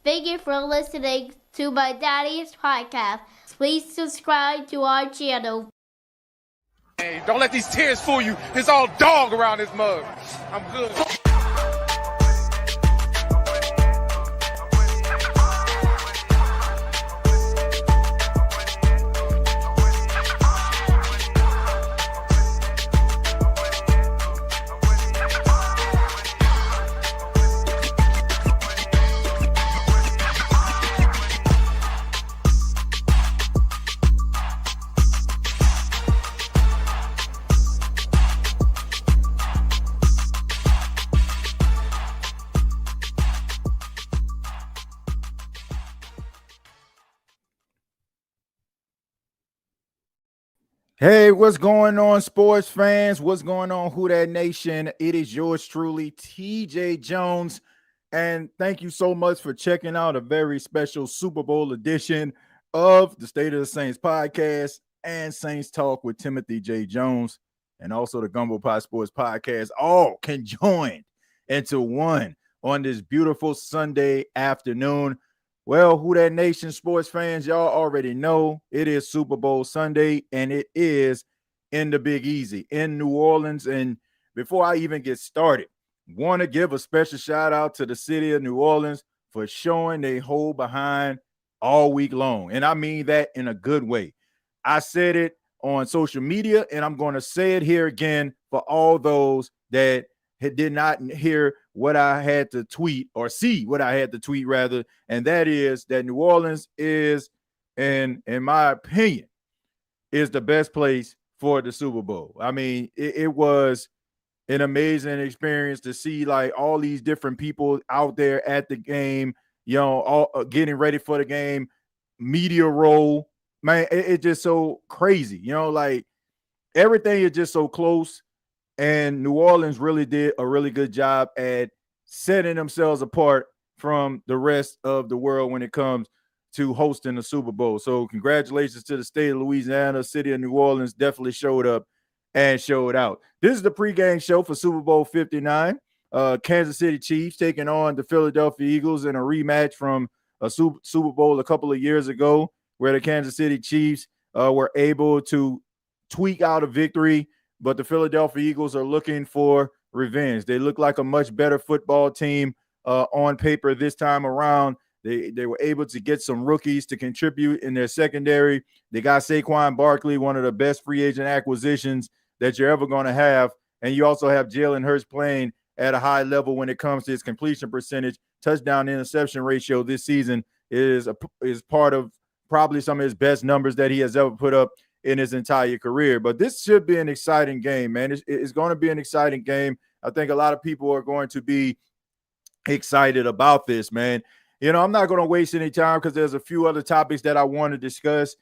Thank you for listening to my daddy's podcast. Please subscribe to our channel. Hey, don't let these tears fool you. It's all dog around this mug. I'm good. Hey, what's going on, sports fans? What's going on, Who Dat Nation? It is yours truly, TJ Jones, and thank you so much for checking out a very special Super Bowl edition of the State of the Saints podcast and Saints Talk with Timothy J. Jones, and also the Gumbo Pie Sports podcast, all conjoined into one on this beautiful Sunday afternoon. Well, Who Dat Nation sports fans, y'all already know it is Super Bowl Sunday, and it is in the Big Easy in New Orleans. And before I even get started, want to give a special shout out to the city of New Orleans for showing they hold behind all week long. And I mean that in a good way. I said it on social media, and I'm going to say it here again for all those that did not hear what I had to tweet or see what I had to tweet rather, and that is that New Orleans is, in my opinion, is the best place for the Super Bowl. I mean, it was an amazing experience to see like all these different people out there at the game, you know, all getting ready for the game, media roll, man, it's just so crazy, you know, like everything is just so close. And New Orleans really did a really good job at setting themselves apart from the rest of the world when it comes to hosting the Super Bowl. So congratulations to the state of Louisiana, city of New Orleans, definitely showed up and showed out. This is the pregame show for Super Bowl 59. Kansas City Chiefs taking on the Philadelphia Eagles in a rematch from a Super Bowl a couple of years ago, where the Kansas City Chiefs were able to tweak out a victory, but the Philadelphia Eagles are looking for revenge. They look like a much better football team on paper this time around. They were able to get some rookies to contribute in their secondary. They got Saquon Barkley, one of the best free agent acquisitions that you're ever going to have. And you also have Jalen Hurts playing at a high level when it comes to his completion percentage. Touchdown interception ratio this season is part of probably some of his best numbers that he has ever put up in his entire career. But this should be an exciting game, man. It's going to be an exciting game. I think a lot of people are going to be excited about this, man. You know, I'm not going to waste any time because there's a few other topics that I want to discuss.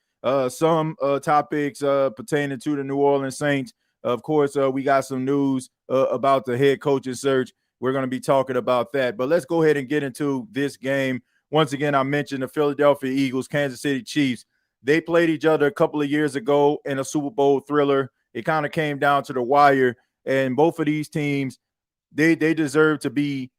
Some topics pertaining to the New Orleans Saints. Of course, we got some news about the head coaching search. We're going to be talking about that. But let's go ahead and get into this game. Once again, I mentioned the Philadelphia Eagles, Kansas City Chiefs. They played each other a couple of years ago in a Super Bowl thriller. It kind of came down to the wire, and both of these teams, they deserve to be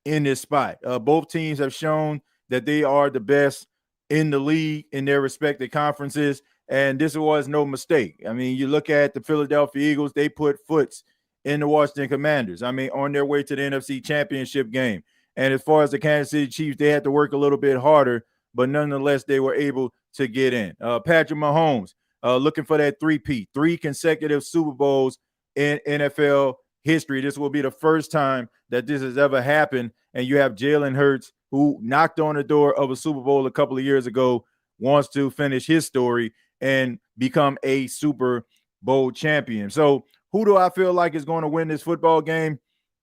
in this spot. Both teams have shown that they are the best in the league in their respective conferences, and this was no mistake. I mean, you look at the Philadelphia Eagles, they put foots in the Washington Commanders, I mean, on their way to the NFC Championship game. And as far as the Kansas City Chiefs, they had to work a little bit harder, but nonetheless, they were able to get in. Patrick Mahomes looking for that three-peat, 3 consecutive Super Bowls in NFL history. This will be the first time that this has ever happened. And you have Jalen Hurts, who knocked on the door of a Super Bowl a couple of years ago, wants to finish his story and become a Super Bowl champion. So who do I feel like is going to win this football game?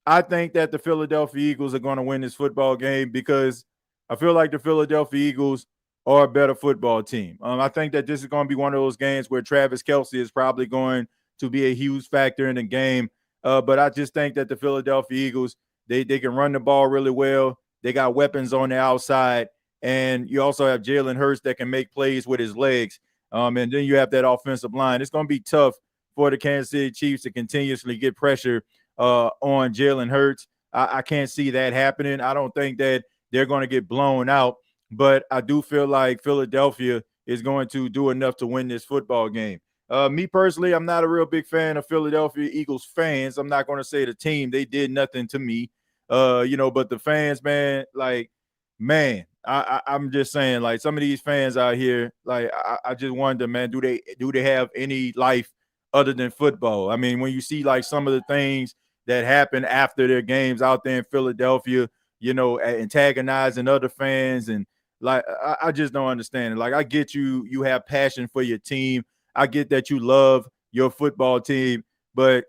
I think that the Philadelphia Eagles are going to win this football game because I feel like the Philadelphia Eagles are a better football team. I think that this is going to be one of those games where Travis Kelce is probably going to be a huge factor in the game. But I just think that the Philadelphia Eagles, they can run the ball really well. They got weapons on the outside. And you also have Jalen Hurts that can make plays with his legs. And then you have that offensive line. It's going to be tough for the Kansas City Chiefs to continuously get pressure on Jalen Hurts. I can't see that happening. I don't think that they're going to get blown out. But I do feel like Philadelphia is going to do enough to win this football game. Me personally, I'm not a real big fan of Philadelphia Eagles fans. I'm not going to say the team. They did nothing to me. But the fans, man, like, man, I'm just saying, like, some of these fans out here, like, I just wonder, man, do they have any life other than football? I mean, when you see like some of the things that happen after their games out there in Philadelphia, antagonizing other fans, and like, I just don't understand it. Like, I get you have passion for your team. I get that you love your football team, but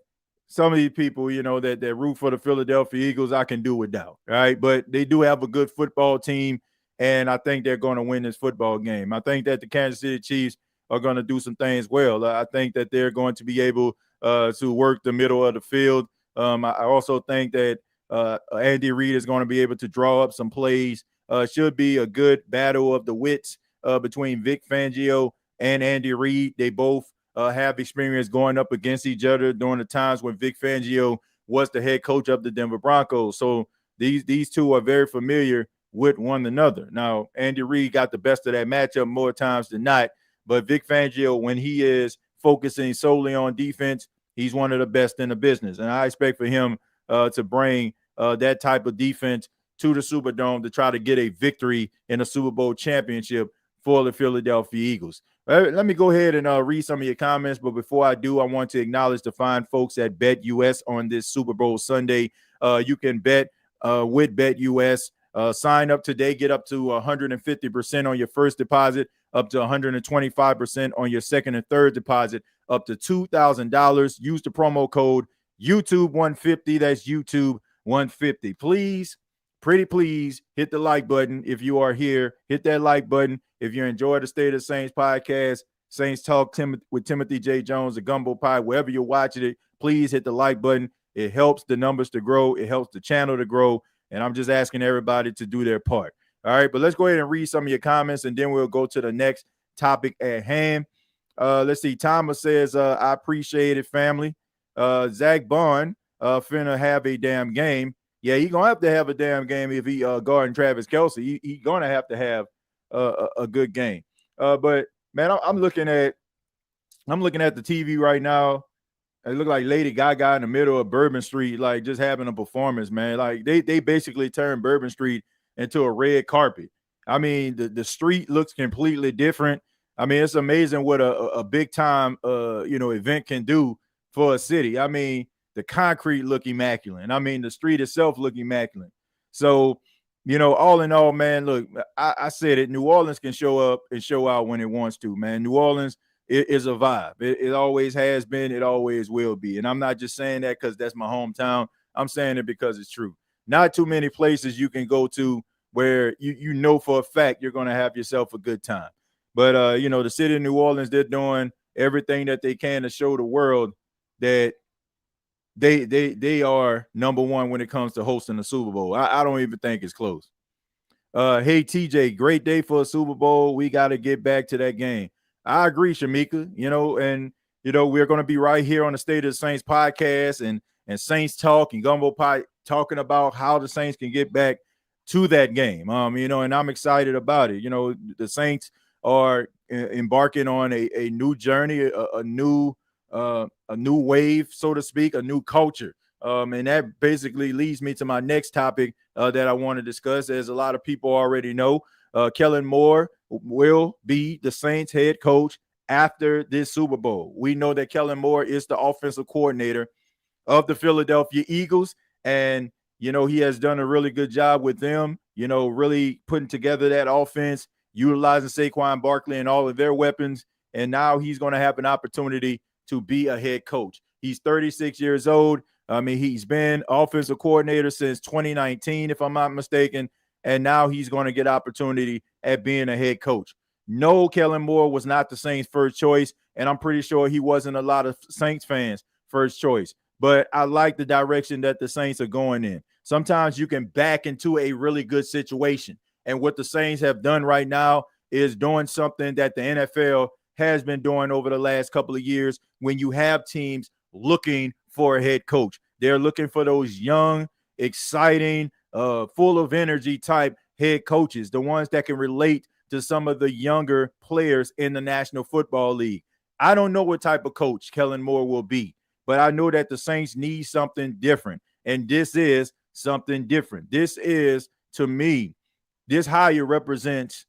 some of these people, that root for the Philadelphia Eagles, I can do without, right? But they do have a good football team, and I think they're going to win this football game. I think that the Kansas City Chiefs are going to do some things well. I think that they're going to be able to work the middle of the field. I also think that Andy Reid is going to be able to draw up some plays. Should be a good battle of the wits between Vic Fangio and Andy Reid. They both have experience going up against each other during the times when Vic Fangio was the head coach of the Denver Broncos. So these two are very familiar with one another. Now, Andy Reid got the best of that matchup more times than not, but Vic Fangio, when he is focusing solely on defense, he's one of the best in the business. And I expect for him to bring that type of defense to the Superdome to try to get a victory in a Super Bowl championship for the Philadelphia Eagles. Let me go ahead and read some of your comments. But before I do, I want to acknowledge the fine folks at BETUS on this Super Bowl Sunday. You can bet with BETUS. Sign up today. Get up to 150% on your first deposit, up to 125% on your second and third deposit, up to $2,000. Use the promo code YouTube150. That's YouTube150. Please, pretty please, hit the like button if you are here. Hit that like button. If you enjoy the State of the Saints podcast, Saints Talk with Timothy J. Jones, the Gumbo Pie, wherever you're watching it, please hit the like button. It helps the numbers to grow. It helps the channel to grow. And I'm just asking everybody to do their part. All right, but let's go ahead and read some of your comments, and then we'll go to the next topic at hand. Let's see. Thomas says, I appreciate it, family. Zach Bond finna have a damn game. Yeah, he's going to have a damn game if he guarding Travis Kelce. He's going to have a good game. But, man, I'm looking at the TV right now. It looked like Lady Gaga in the middle of Bourbon Street, like just having a performance, man. Like they basically turned Bourbon Street into a red carpet. I mean, the street looks completely different. I mean, it's amazing what a big time event can do for a city. I mean, the concrete look immaculate. I mean, the street itself look immaculate. So, all in all, man, look, I said it. New Orleans can show up and show out when it wants to, man. New Orleans is a vibe. It always has been. It always will be. And I'm not just saying that because that's my hometown. I'm saying it because it's true. Not too many places you can go to where you know for a fact you're going to have yourself a good time. But, the city of New Orleans, they're doing everything that they can to show the world that they are number one when it comes to hosting the Super Bowl. I don't even think it's close. Hey, TJ, great day for a Super Bowl. We got to get back to that game. I agree, Shamika, we're going to be right here on the State of the Saints podcast and Saints Talk and Gumbo Pie talking about how the Saints can get back to that game. And I'm excited about it. The Saints are embarking on a new journey, a new wave, so to speak, a new culture. And that basically leads me to my next topic that I want to discuss. As a lot of people already know, Kellen Moore will be the Saints head coach after this Super Bowl. We know that Kellen Moore is the offensive coordinator of the Philadelphia Eagles, and he has done a really good job with them, really putting together that offense, utilizing Saquon Barkley and all of their weapons, and now he's going to have an opportunity to be a head coach. He's 36 years old. I mean, he's been offensive coordinator since 2019, if I'm not mistaken, and now he's going to get opportunity at being a head coach. No, Kellen Moore was not the Saints' first choice, and I'm pretty sure he wasn't a lot of Saints fans' first choice. But I like the direction that the Saints are going in. Sometimes you can back into a really good situation, and what the Saints have done right now is doing something that the NFL has been doing over the last couple of years when you have teams looking for a head coach. They're looking for those young, exciting, full of energy type head coaches, the ones that can relate to some of the younger players in the National Football League. I don't know what type of coach Kellen Moore will be, but I know that the Saints need something different. And this is something different. This is, to me, this hire represents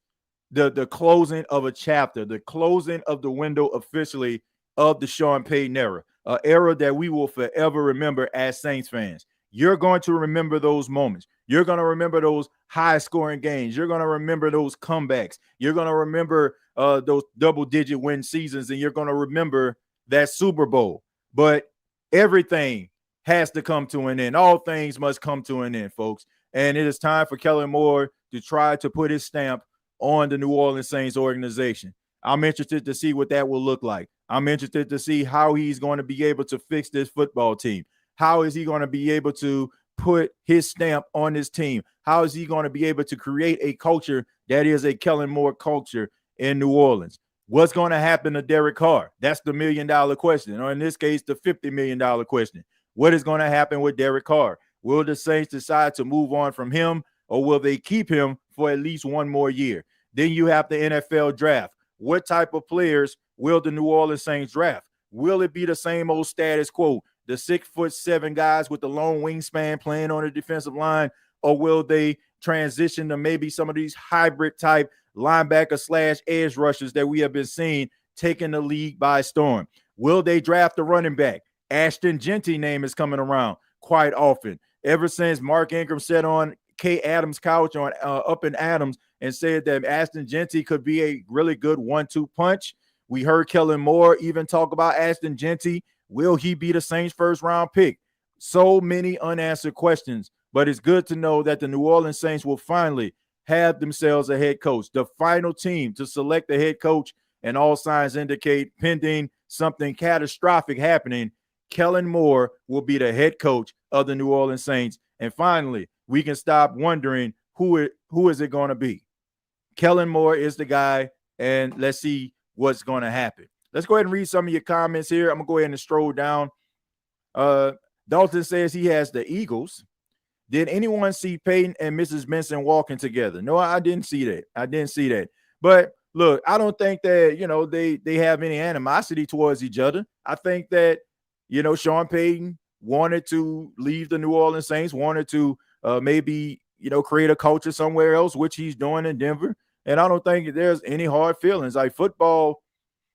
the closing of a chapter, the closing of the window officially of the Sean Payton era, an era that we will forever remember as Saints fans. You're going to remember those moments. You're going to remember those high-scoring games. You're going to remember those comebacks. You're going to remember those double-digit win seasons, and you're going to remember that Super Bowl. But everything has to come to an end. All things must come to an end, folks. And it is time for Kellen Moore to try to put his stamp on the New Orleans Saints organization. I'm interested to see what that will look like. I'm interested to see how he's going to be able to fix this football team. How is he going to be able to put his stamp on this team? How is he going to be able to create a culture that is a Kellen Moore culture in New Orleans? What's going to happen to Derek Carr? That's the $1 million question, or in this case, the $50 million question. What is going to happen with Derek Carr? Will the Saints decide to move on from him, or will they keep him for at least one more year? Then you have the NFL draft. What type of players will the New Orleans Saints draft? Will it be the same old status quo, the 6'7" guys with the long wingspan playing on the defensive line, or will they transition to maybe some of these hybrid type linebacker / edge rushers that we have been seeing taking the league by storm? Will they draft a running back? Ashton Genty name is coming around quite often. Ever since Mark Ingram sat on Kay Adams' couch on Up in Adams and said that Ashton Genty could be a really good 1-2 punch. We heard Kellen Moore even talk about Ashton Genty. Will he be the Saints' first-round pick? So many unanswered questions, but it's good to know that the New Orleans Saints will finally have themselves a head coach, the final team to select the head coach, and all signs indicate, pending something catastrophic happening, Kellen Moore will be the head coach of the New Orleans Saints. And finally, we can stop wondering who is it going to be. Kellen Moore is the guy, and let's see what's going to happen. Let's go ahead and read some of your comments here. I'm going to go ahead and stroll down. Dalton says he has the Eagles. Did anyone see Peyton and Mrs. Benson walking together? No, I didn't see that. But look, I don't think that, they have any animosity towards each other. I think that, Sean Payton wanted to leave the New Orleans Saints, wanted to maybe, create a culture somewhere else, which he's doing in Denver. And I don't think there's any hard feelings. Like, football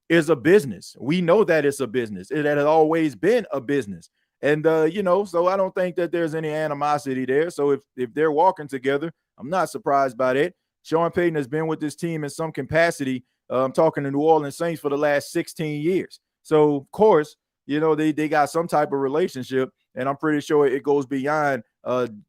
is a business. We know that it's a business. It has always been a business. And, so I don't think that there's any animosity there. So if they're walking together, I'm not surprised by that. Sean Payton has been with this team in some capacity. I'm talking to New Orleans Saints for the last 16 years. So, of course, they got some type of relationship, and I'm pretty sure it goes beyond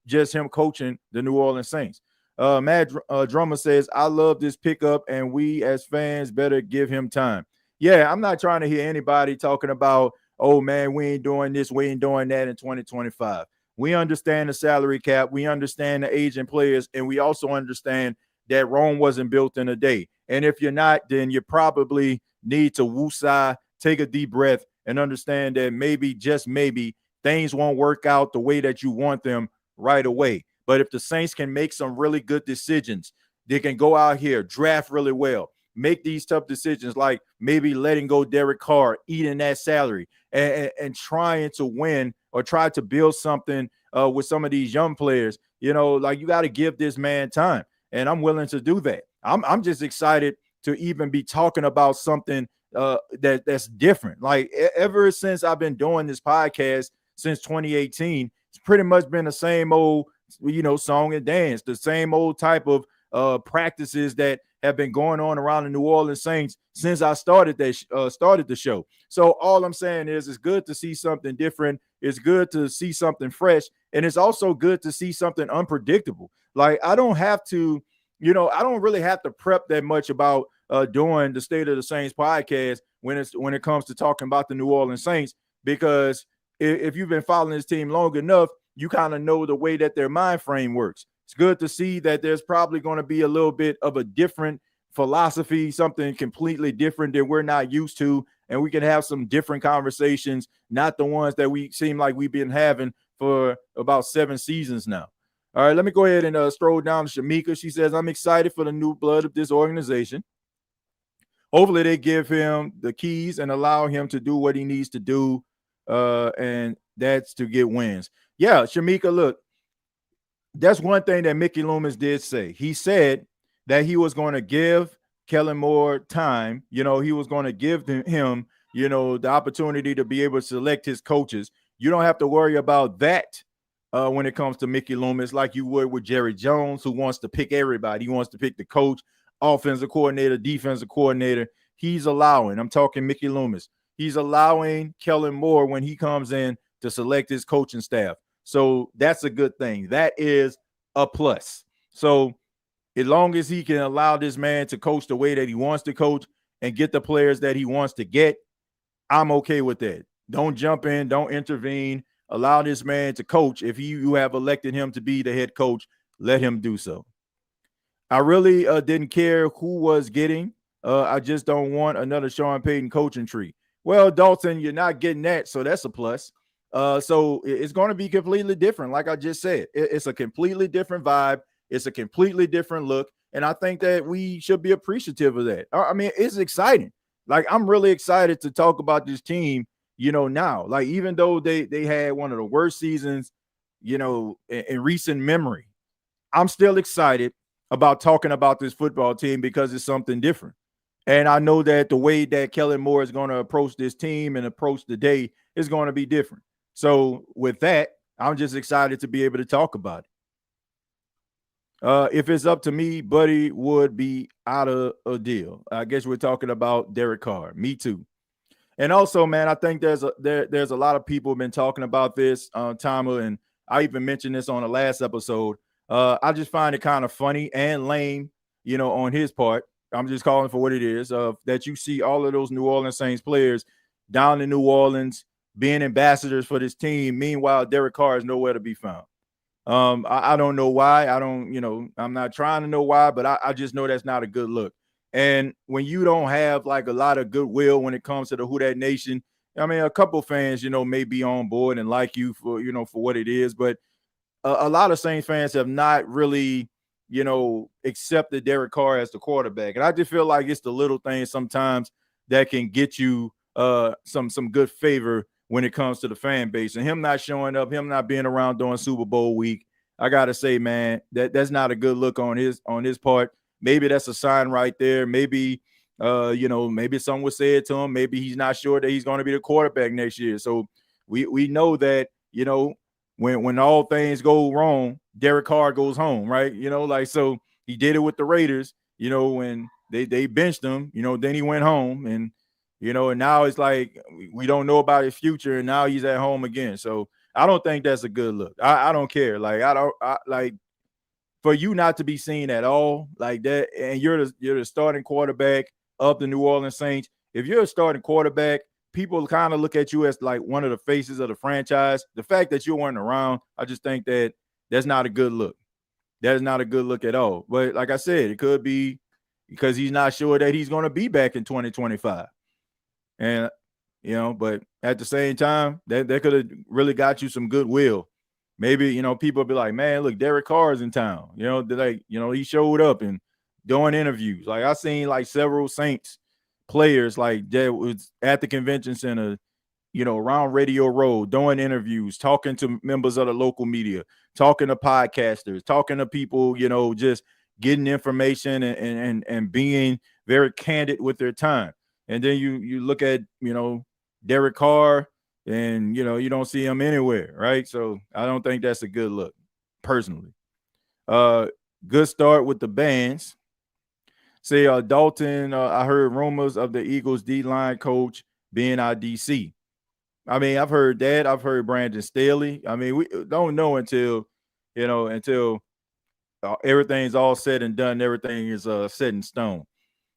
just him coaching the New Orleans Saints. Matt Drummer says, I love this pickup, and we as fans better give him time. Yeah, I'm not trying to hear anybody talking about, oh, man, we ain't doing this, we ain't doing that in 2025. We understand the salary cap. We understand the aging players, and we also understand that Rome wasn't built in a day. And if you're not, then you probably need to woosah, take a deep breath, and understand that maybe, just maybe, things won't work out the way that you want them right away. But if the Saints can make some really good decisions, they can go out here, draft really well, make these tough decisions like maybe letting go Derek Carr, eating that salary, and trying to win or try to build something with some of these young players. You got to give this man time, and I'm willing to do that. I'm just excited to even be talking about something that's different. Like, ever since I've been doing this podcast since 2018, it's pretty much been the same old, song and dance, the same old type of practices that have been going on around the New Orleans Saints since I started the show. So all I'm saying is it's good to see something different. It's good to see something fresh. And it's also good to see something unpredictable. Like, I don't really have to prep that much about doing the State of the Saints podcast when it comes to talking about the New Orleans Saints, because if you've been following this team long enough, you kind of know the way that their mind frame works. It's good to see that there's probably going to be a little bit of a different philosophy, something completely different that we're not used to, and we can have some different conversations, not the ones that we seem like we've been having for about 7 seasons now. All right, let me go ahead and stroll down to Shamika. She says, I'm excited for the new blood of this organization. Hopefully they give him the keys and allow him to do what he needs to do, and that's to get wins. Yeah, Shamika, look, that's one thing that Mickey Loomis did say. He said that he was going to give Kellen Moore time. He was going to give him, the opportunity to be able to select his coaches. You don't have to worry about that when it comes to Mickey Loomis, like you would with Jerry Jones, who wants to pick everybody. He wants to pick the coach, offensive coordinator, defensive coordinator. He's allowing, I'm talking Mickey Loomis, he's allowing Kellen Moore when he comes in to select his coaching staff. So that's a good thing. That is a plus. So as long as he can allow this man to coach the way that he wants to coach and get the players that he wants to get, I'm okay with that. Don't jump in, don't intervene. Allow this man to coach. If you have elected him to be the head coach, let him do so. I really didn't care who was getting. I just don't want another Sean Payton coaching tree. Well, Dalton, you're not getting that, so that's a plus. So it's going to be completely different. Like I just said, it's a completely different vibe. It's a completely different look. And I think that we should be appreciative of that. I mean, it's exciting. Like, I'm really excited to talk about this team, now. Like, even though they had one of the worst seasons, in recent memory, I'm still excited about talking about this football team because it's something different. And I know that the way that Kellen Moore is going to approach this team and approach the day is going to be different. So with that, I'm just excited to be able to talk about it. If it's up to me, Buddy would be out of a deal. I guess we're talking about Derek Carr. Me too. And also, man, I think there's a lot of people been talking about this, Tama, and I even mentioned this on the last episode. I just find it kind of funny and lame, on his part. I'm just calling for what it is, that you see all of those New Orleans Saints players down in New Orleans being ambassadors for this team. Meanwhile, Derek Carr is nowhere to be found. I don't know why. I'm not trying to know why, but I just know that's not a good look. And when you don't have like a lot of goodwill when it comes to the Who Dat Nation, I mean, a couple fans, may be on board and like you for what it is, but a lot of Saints fans have not really, accepted Derek Carr as the quarterback. And I just feel like it's the little things sometimes that can get you some good favor when it comes to the fan base. And him not showing up, him not being around during Super Bowl week, I gotta say, man, that's not a good look on his part. Maybe that's a sign right there. Maybe maybe someone would say it to him. Maybe he's not sure that he's going to be the quarterback next year. So we know that, when all things go wrong, Derek Carr goes home, right? So he did it with the Raiders, when they benched him, then he went home and now it's like we don't know about his future, and now he's at home again. So I don't think that's a good look. I don't care. Like, like for you not to be seen at all like that, and you're the starting quarterback of the New Orleans Saints. If you're a starting quarterback, people kind of look at you as like one of the faces of the franchise. The fact that you weren't around, I just think that that's not a good look. That is not a good look at all. But like I said, it could be because he's not sure that he's going to be back in 2025. And, but at the same time, that could have really got you some goodwill. Maybe, people be like, man, look, Derek Carr is in town. He showed up and doing interviews. Like, I seen like several Saints players like that was at the convention center, around Radio Row, doing interviews, talking to members of the local media, talking to podcasters, talking to people, just getting information and being very candid with their time. And then you look at, Derek Carr and, you don't see him anywhere, right? So I don't think that's a good look, personally. Good start with the bands. Say, Dalton, I heard rumors of the Eagles D-line coach being our DC. I mean, I've heard that. I've heard Brandon Staley. I mean, we don't know until everything's all said and done. Everything is set in stone.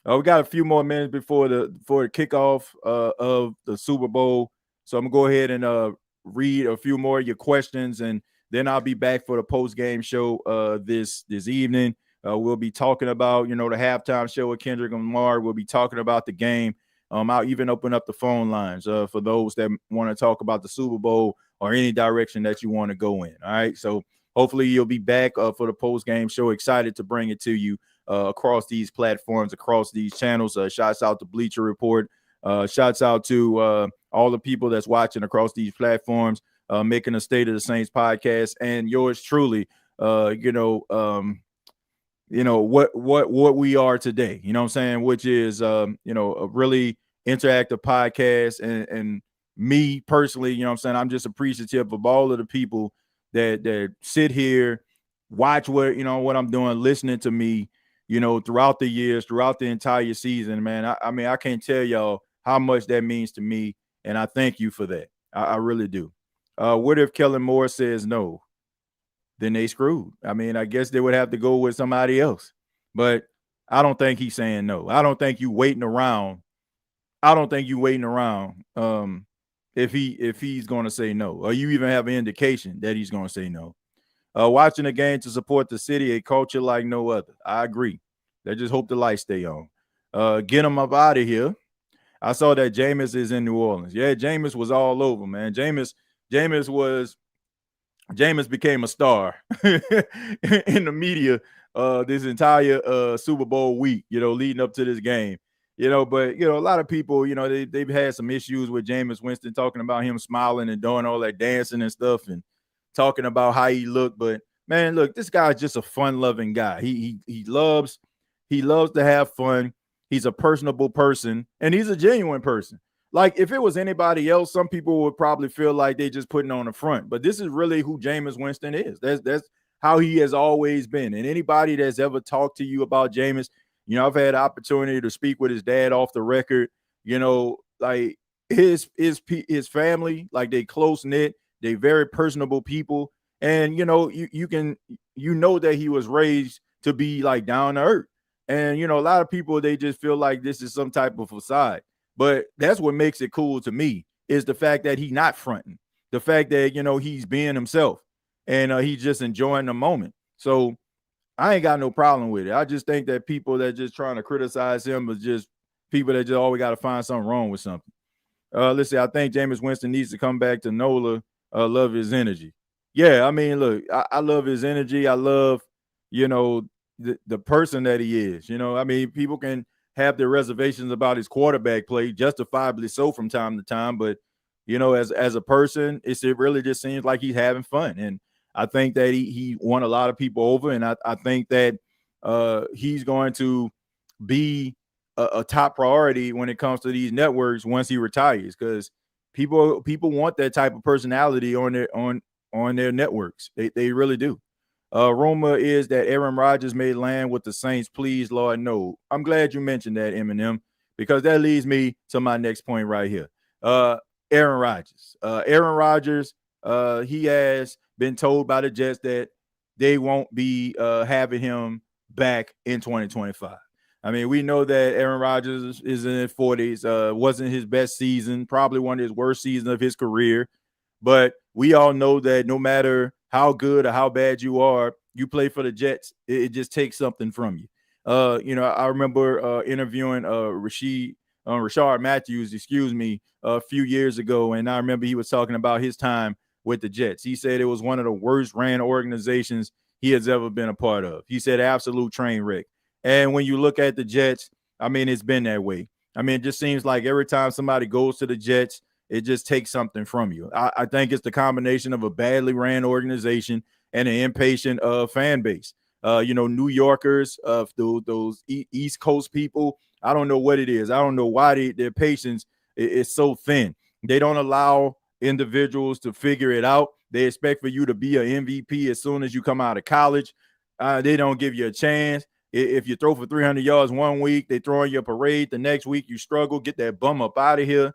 We got a few more minutes before the kickoff of the Super Bowl. So I'm going to go ahead and read a few more of your questions, and then I'll be back for the post-game show this evening. We'll be talking about, the halftime show with Kendrick Lamar. We'll be talking about the game. I'll even open up the phone lines for those that want to talk about the Super Bowl or any direction that you want to go in. All right. So hopefully you'll be back for the post-game show. Excited to bring it to you across these platforms, across these channels. Shouts out to Bleacher Report. Shouts out to all the people that's watching across these platforms, making a State of the Saints podcast, and yours truly. What we are today. You know what I'm saying? Which is a really interactive podcast, and me personally, you know what I'm saying, I'm just appreciative of all of the people that sit here, watch what I'm doing, listening to me, throughout the years, throughout the entire season, man. I mean, I can't tell y'all how much that means to me, and I thank you for that. I really do. What if Kellen Moore says no? Then they screwed. I mean, I guess they would have to go with somebody else. But I don't think he's saying no. I don't think you waiting around. If he's going to say no, or you even have an indication that he's going to say no. Watching the game to support the city, a culture like no other. I agree. I just hope the lights stay on. Get him up out of here. I saw that Jameis is in New Orleans. Yeah, Jameis was all over, man. Jameis became a star in the media this entire Super Bowl week, leading up to this game. But a lot of people, they've had some issues with Jameis Winston, talking about him smiling and doing all that dancing and stuff, and talking about how he looked. But man, look, this guy's just a fun-loving guy. He loves to have fun. He's a personable person, and he's a genuine person. Like, if it was anybody else, some people would probably feel like they just putting on the front. But this is really who Jameis Winston is. That's how he has always been. And anybody that's ever talked to you about Jameis, I've had the opportunity to speak with his dad off the record. Like his family, like, they close knit, they very personable people, and you know that he was raised to be like down to earth. And a lot of people, they just feel like this is some type of facade. But that's what makes it cool to me, is the fact that he's not fronting, the fact that he's being himself, and he's just enjoying the moment. So I ain't got no problem with it. I just think that people that just trying to criticize him is just people that just always got to find something wrong with something. Let's see. I think Jameis Winston needs to come back to NOLA. Love his energy. Yeah, I mean, look, I love his energy. I love, the person that he is. I mean, people can have their reservations about his quarterback play, justifiably so from time to time. But, as a person, it really just seems like he's having fun. And I think that he won a lot of people over. And I think that he's going to be a top priority when it comes to these networks once he retires, because people want that type of personality on their networks. They really do. Rumor is that Aaron Rodgers may land with the Saints. Please, Lord, no. I'm glad you mentioned that, Eminem, because that leads me to my next point right here. Aaron Rodgers. He has been told by the Jets that they won't be having him back in 2025. I mean, we know that Aaron Rodgers is in his 40s. Wasn't his best season, probably one of his worst seasons of his career. But we all know that no matter how good or how bad you are, you play for the Jets, it just takes something from you. I remember interviewing Rashard Matthews, a few years ago, and I remember he was talking about his time with the Jets. He said it was one of the worst ran organizations he has ever been a part of. He said absolute train wreck. And when you look at the Jets, I mean, it's been that way. I mean, it just seems like every time somebody goes to the Jets, it just takes something from you. I think it's the combination of a badly ran organization and an impatient fan base. New Yorkers, those East Coast people, I don't know what it is. I don't know why their patience is so thin. They don't allow individuals to figure it out. They expect for you to be an MVP as soon as you come out of college. They don't give you a chance. If you throw for 300 yards one week, they throw in your parade. The next week you struggle, get that bum up out of here.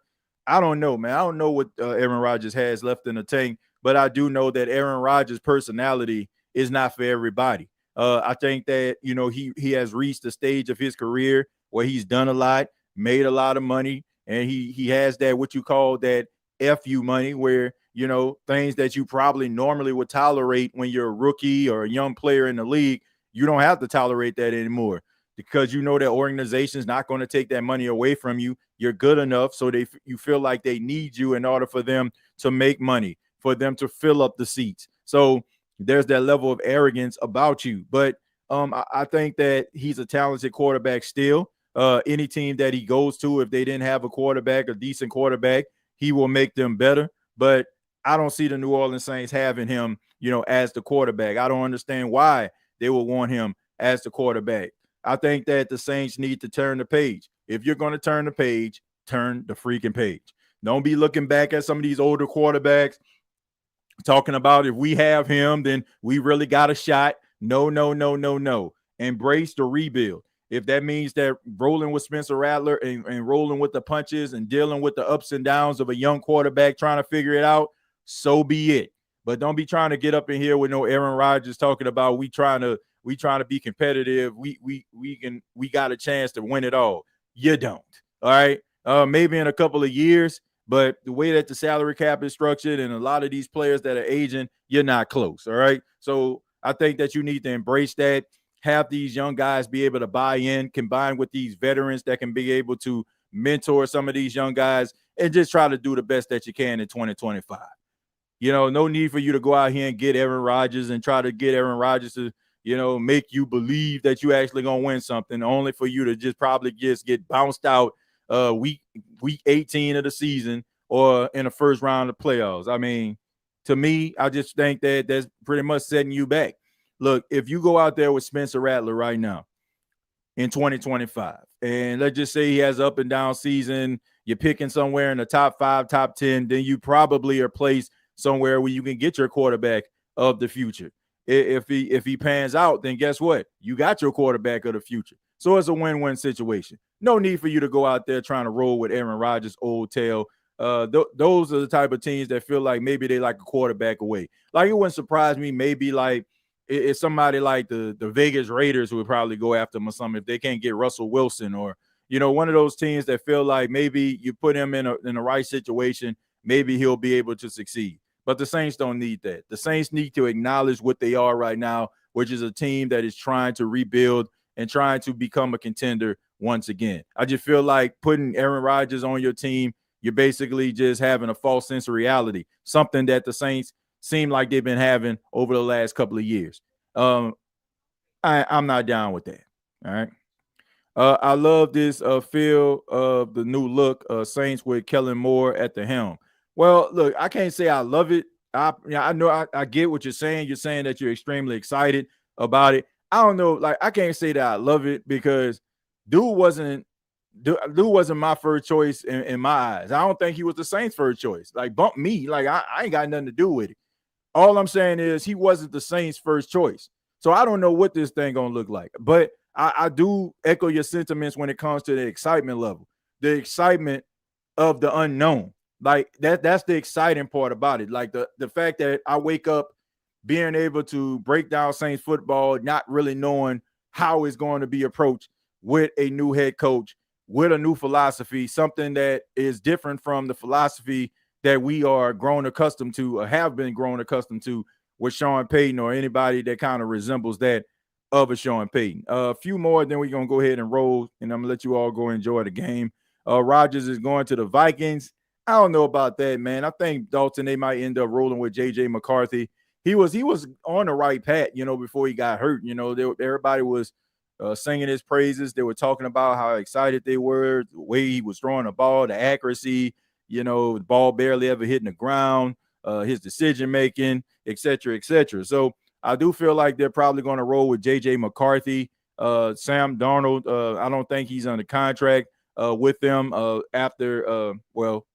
I don't know, man. I don't know what Aaron Rodgers has left in the tank, but I do know that Aaron Rodgers' personality is not for everybody. I think that, he has reached the stage of his career where he's done a lot, made a lot of money, and he has that, what you call that FU money, where, things that you probably normally would tolerate when you're a rookie or a young player in the league, you don't have to tolerate that anymore, because that organization's not going to take that money away from you. You're good enough, so you feel like they need you in order for them to make money, for them to fill up the seats. So there's that level of arrogance about you. But I think that he's a talented quarterback still. Any team that he goes to, if they didn't have a quarterback, a decent quarterback, he will make them better. But I don't see the New Orleans Saints having him, as the quarterback. I don't understand why they would want him as the quarterback. I think that the Saints need to turn the page. If you're going to turn the page, turn the freaking page. Don't be looking back at some of these older quarterbacks talking about if we have him, then we really got a shot. No, no, no, no, no. Embrace the rebuild. If that means that rolling with Spencer Rattler and rolling with the punches and dealing with the ups and downs of a young quarterback trying to figure it out, so be it. But don't be trying to get up in here with no Aaron Rodgers talking about we trying to be competitive. We got a chance to win it all. You don't. All right. Maybe in a couple of years, but the way that the salary cap is structured and a lot of these players that are aging, you're not close. All right. So I think that you need to embrace that. Have these young guys be able to buy in, combined with these veterans that can be able to mentor some of these young guys and just try to do the best that you can in 2025. No need for you to go out here and get Aaron Rodgers and try to get Aaron Rodgers to, make you believe that you actually going to win something, only for you to just probably just get bounced out week 18 of the season or in the first round of playoffs. I mean, to me, I just think that that's pretty much setting you back. Look, if you go out there with Spencer Rattler right now in 2025, and let's just say he has up and down season, you're picking somewhere in the top 5, top 10, then you probably are placed somewhere where you can get your quarterback of the future. If he pans out, then guess what? You got your quarterback of the future. So it's a win-win situation. No need for you to go out there trying to roll with Aaron Rodgers' old tail. Those are the type of teams that feel like maybe they like a quarterback away. Like, it wouldn't surprise me, maybe like it's somebody like the Vegas Raiders who would probably go after him or something if they can't get Russell Wilson, or one of those teams that feel like maybe you put him in the right situation, maybe he'll be able to succeed. But the Saints don't need that. The Saints need to acknowledge what they are right now, which is a team that is trying to rebuild and trying to become a contender once again. I just feel like putting Aaron Rodgers on your team, you're basically just having a false sense of reality, something that the Saints seem like they've been having over the last couple of years. I'm not down with that. All right. I love this feel of the new look, Saints with Kellen Moore at the helm. Well, look, I can't say I love it. I know I get what you're saying. You're saying that you're extremely excited about it. I don't know. Like, I can't say that I love it because dude wasn't my first choice in my eyes. I don't think he was the Saints' first choice. Like, bump me. Like, I ain't got nothing to do with it. All I'm saying is he wasn't the Saints' first choice. So I don't know what this thing going to look like. But I do echo your sentiments when it comes to the excitement level, the excitement of the unknown. Like, that's the exciting part about it. Like, the fact that I wake up being able to break down Saints football, not really knowing how it's going to be approached with a new head coach, with a new philosophy, something that is different from the philosophy that we are grown accustomed to or have been grown accustomed to with Sean Payton, or anybody that kind of resembles that of a Sean Payton. A few more, then we're going to go ahead and roll, and I'm going to let you all go enjoy the game. Rodgers is going to the Vikings. I don't know about that, man. I think Dalton, they might end up rolling with J.J. McCarthy. He was on the right path, before he got hurt. Everybody was singing his praises. They were talking about how excited they were, the way he was throwing the ball, the accuracy, the ball barely ever hitting the ground, his decision-making, et cetera, et cetera. So I do feel like they're probably going to roll with J.J. McCarthy. Sam Darnold, I don't think he's under contract with them after,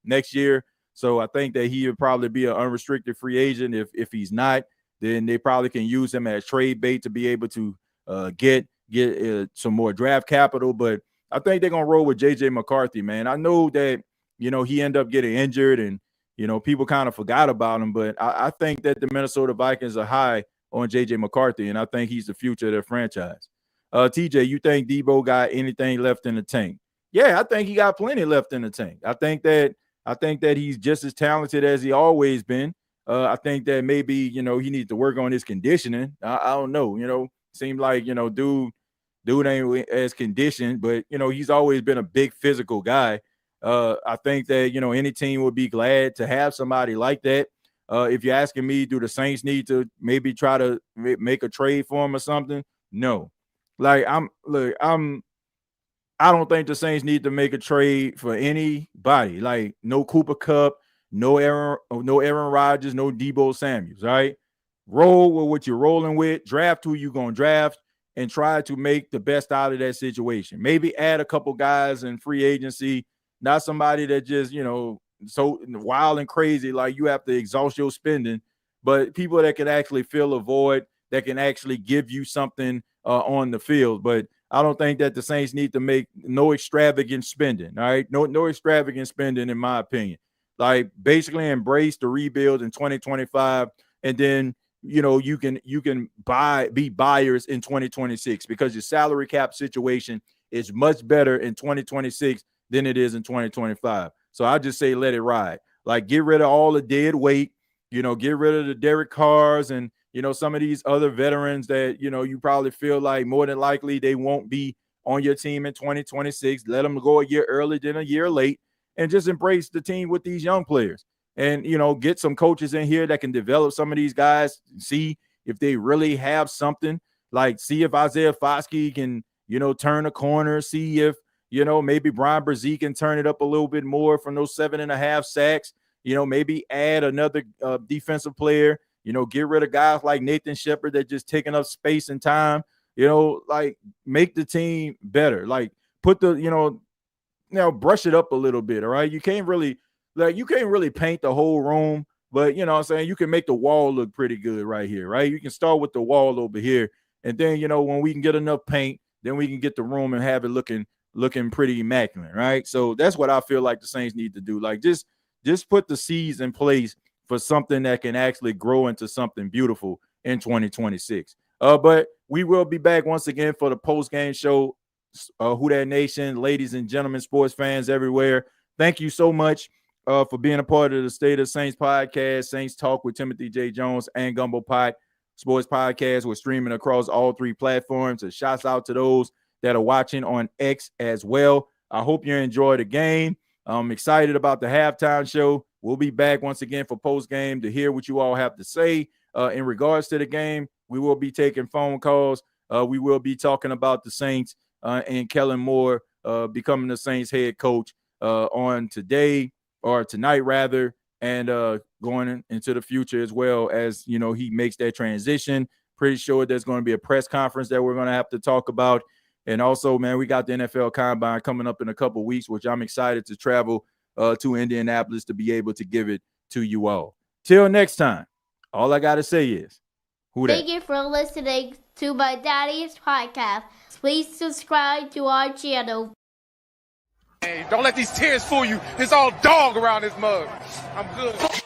next year. So I think that he would probably be an unrestricted free agent. If he's not, then they probably can use him as trade bait to be able to get some more draft capital. But I think they're going to roll with J.J. McCarthy, man. I know that, he ended up getting injured and, people kind of forgot about him. But I think that the Minnesota Vikings are high on J.J. McCarthy, and I think he's the future of their franchise. TJ, you think Debo got anything left in the tank? Yeah, I think he got plenty left in the tank. I think that he's just as talented as he always been. I think that maybe, he needs to work on his conditioning. I don't know, seemed like, dude ain't as conditioned, but, he's always been a big physical guy. I think that, any team would be glad to have somebody like that. If you're asking me, do the Saints need to maybe try to make a trade for him or something? No. Like I don't think the Saints need to make a trade for anybody. Like no Cooper Kupp, no Aaron Rodgers, no Deebo Samuels. Right? Roll with what you're rolling with. Draft who you're gonna draft, and try to make the best out of that situation. Maybe add a couple guys in free agency. Not somebody that just so wild and crazy like you have to exhaust your spending, but people that can actually fill a void, that can actually give you something on the field. But I don't think that the Saints need to make no extravagant spending. All right, no extravagant spending, in my opinion. Like basically embrace the rebuild in 2025, and then you can be buyers in 2026 because your salary cap situation is much better in 2026 than it is in 2025. So I just say let it ride. Like get rid of all the dead weight. Get rid of the Derek Carrs and some of these other veterans that you probably feel like more than likely they won't be on your team in 2026. Let them go a year early than a year late, and just embrace the team with these young players. And get some coaches in here that can develop some of these guys, see if they really have something. Like see if Isaiah Foskey can turn a corner, see if maybe Brian Brzee can turn it up a little bit more from those 7.5 sacks. Maybe add another defensive player. Get rid of guys like Nathan Shepard that just taking up space and time. Like make the team better. Like put the brush it up a little bit. All right, you can't really paint the whole room, but what I'm saying, you can make the wall look pretty good right here, right? You can start with the wall over here, and then when we can get enough paint, then we can get the room and have it looking pretty immaculate, right? So that's what I feel like the Saints need to do. Like just put the seeds in place for something that can actually grow into something beautiful in 2026. But we will be back once again for the post-game show. Who Dat Nation, ladies and gentlemen, sports fans everywhere, thank you so much for being a part of the State of Saints podcast, Saints Talk with Timothy J. Jones and Gumbo Pot Sports Podcast. We're streaming across all 3 platforms. And shouts out to those that are watching on X as well. I hope you enjoy the game. I'm excited about the halftime show. We'll be back once again for post game to hear what you all have to say in regards to the game. We will be taking phone calls. We will be talking about the Saints and Kellen Moore becoming the Saints head coach on today or tonight rather, and going into the future as well as he makes that transition. Pretty sure there's going to be a press conference that we're going to have to talk about. And also, man, we got the NFL Combine coming up in a couple of weeks, which I'm excited to travel to Indianapolis to be able to give it to you all. Till next time, all I got to say is, who dat? Thank you for listening to my daddy's podcast. Please subscribe to our channel. Hey, don't let these tears fool you. It's all dog around this mug. I'm good.